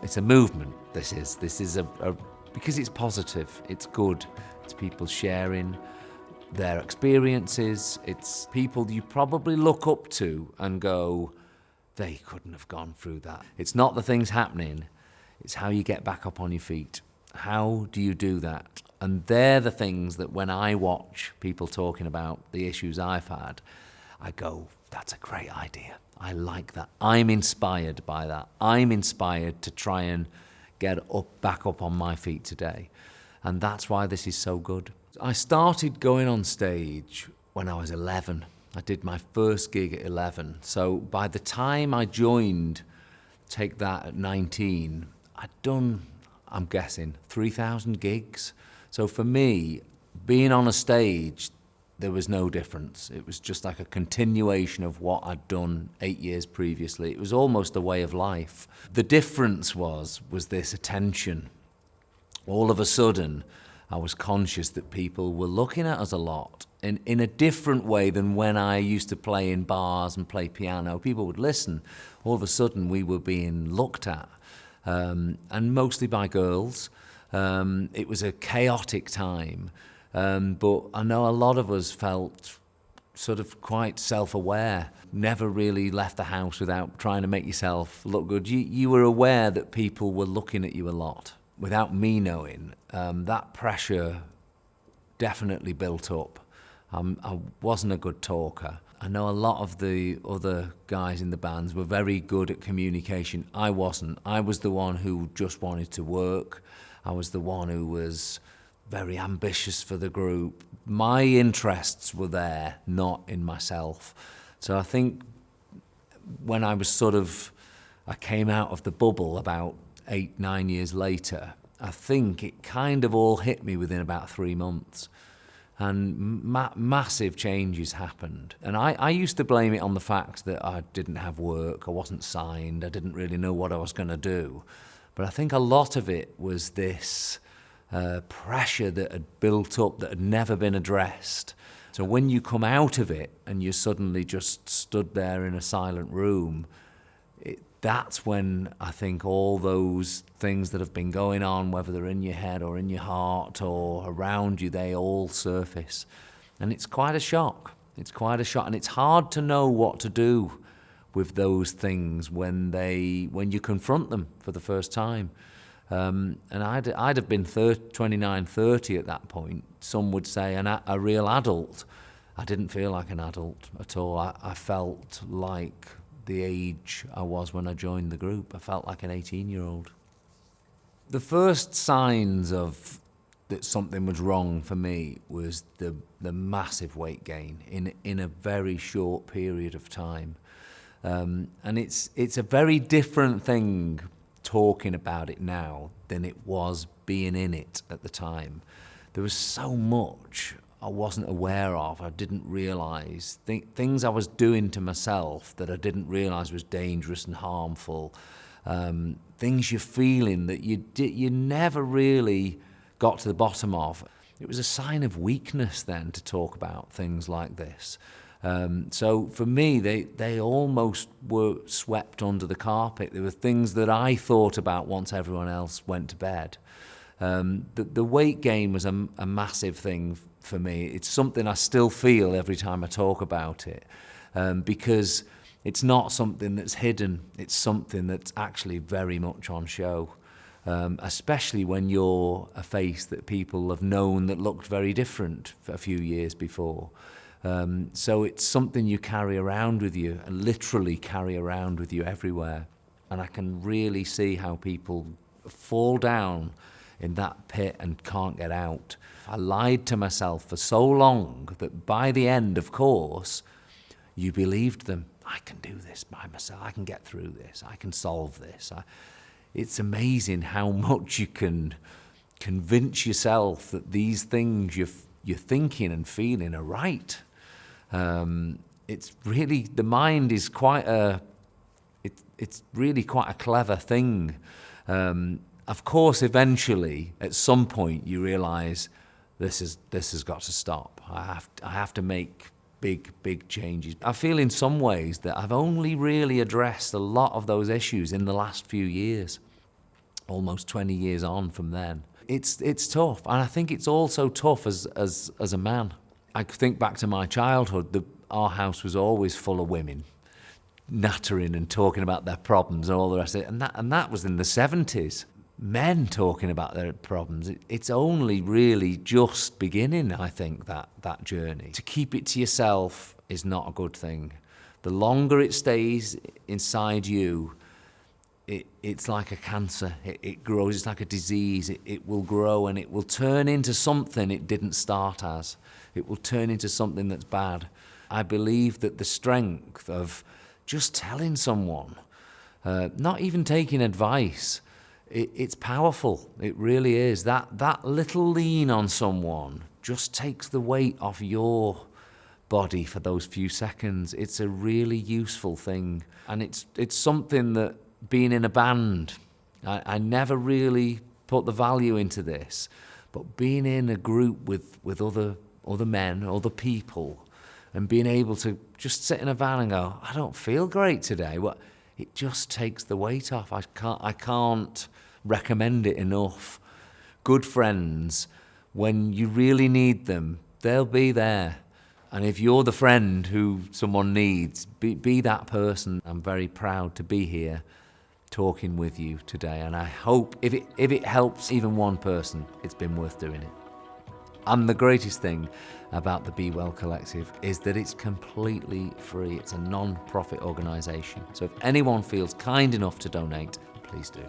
It's a movement, this is because it's positive, it's good, it's people sharing their experiences, it's people you probably look up to and go, they couldn't have gone through that. It's not the things happening, it's how you get back up on your feet. How do you do that? And they're the things that when I watch people talking about the issues I've had, I go, that's a great idea. I like that. I'm inspired by that. I'm inspired to try and get back up on my feet today. And that's why this is so good. I started going on stage when I was 11. I did my first gig at 11. So by the time I joined, take that at 19, I'd done, I'm guessing, 3,000 gigs. So for me, being on a stage, there was no difference. It was just like a continuation of what I'd done 8 years previously. It was almost a way of life. The difference was this attention. All of a sudden, I was conscious that people were looking at us a lot in a different way than when I used to play in bars and play piano. People would listen. All of a sudden, we were being looked at, and mostly by girls. It was a chaotic time. But I know a lot of us felt sort of quite self-aware, never really left the house without trying to make yourself look good. You were aware that people were looking at you a lot without me knowing. That pressure definitely built up. I wasn't a good talker. I know a lot of the other guys in the bands were very good at communication. I wasn't. I was the one who just wanted to work. I was the one who was very ambitious for the group. My interests were there, not in myself. So I think when I came out of the bubble about 8, 9 years later, I think it kind of all hit me within about 3 months. And massive changes happened. And I used to blame it on the fact that I didn't have work, I wasn't signed, I didn't really know what I was going to do. But I think a lot of it was this pressure that had built up that had never been addressed. So when you come out of it and you suddenly just stood there in a silent room, that's when I think all those things that have been going on, whether they're in your head or in your heart or around you, they all surface. And it's quite a shock. It's quite a shock. And it's hard to know what to do with those things when you confront them for the first time. And I'd have been 29, 30 at that point. Some would say a real adult. I didn't feel like an adult at all. I felt like the age I was when I joined the group. I felt like an 18-year-old. The first signs of that something was wrong for me was the massive weight gain in a very short period of time. And it's a very different thing talking about it now than it was being in it at the time. There was so much I wasn't aware of, I didn't realise, things I was doing to myself that I didn't realise was dangerous and harmful, things you're feeling that you never really got to the bottom of. It was a sign of weakness then to talk about things like this. So for me, they almost were swept under the carpet. There were things that I thought about once everyone else went to bed. The weight gain was a massive thing for me. It's something I still feel every time I talk about it, because it's not something that's hidden. It's something that's actually very much on show, especially when you're a face that people have known that looked very different a few years before. So it's something you carry around with you, and literally carry around with you everywhere. And I can really see how people fall down in that pit and can't get out. I lied to myself for so long that by the end, of course, you believed them. I can do this by myself. I can get through this. I can solve this. It's amazing how much you can convince yourself that these things you're thinking and feeling are right. It's really, the mind is it's really quite a clever thing. Of course, eventually, at some point, you realise this has got to stop. I have to make big changes. I feel in some ways that I've only really addressed a lot of those issues in the last few years. almost 20 years on from then. It's tough, and I think it's also tough as a man. I think back to my childhood. Our house was always full of women, nattering and talking about their problems and all the rest of it. And that was in the 70s. Men talking about their problems. It's only really just beginning, I think, that journey. To keep it to yourself is not a good thing. The longer it stays inside you, it's like a cancer. It grows. It's like a disease. It will grow, and it will turn into something it didn't start as. It will turn into something that's bad. I believe that the strength of just telling someone, not even taking advice, it's powerful. It really is. That little lean on someone just takes the weight off your body for those few seconds. It's a really useful thing, and it's something that, being in a band, I never really put the value into this, but being in a group with other men, other people, and being able to just sit in a van and go, I don't feel great today. Well, it just takes the weight off. I can't recommend it enough. Good friends, when you really need them, they'll be there. And if you're the friend who someone needs, be that person. I'm very proud to be here talking with you today, and I hope if it helps even one person, it's been worth doing it. And the greatest thing about the Be Well Collective is that it's completely free. It's a non-profit organisation. So if anyone feels kind enough to donate, please do.